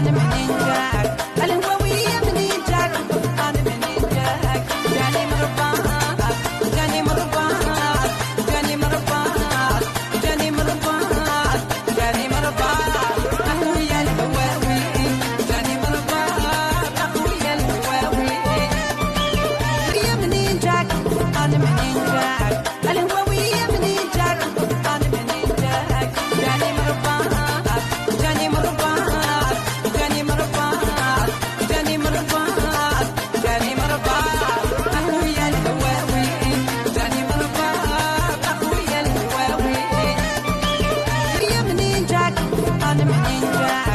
أنا منين جاك الهوية منين جاك أنا منين جاك جاني مرباك جاني مرباك جاني مرباك جاني مرباك جاني مرباك أخويا الهواوي جاني مرباك أخويا الهواوي يا منين جاك أنا منين جاك الهوية منين جاك أنا منين جاك جاني مرباك جاني مرباك جاني مرباك جاني مرباك جاني مرباك أخويا الهواوي جاني مرباك أخويا الهواوي يا منين جاك أنا منين جاك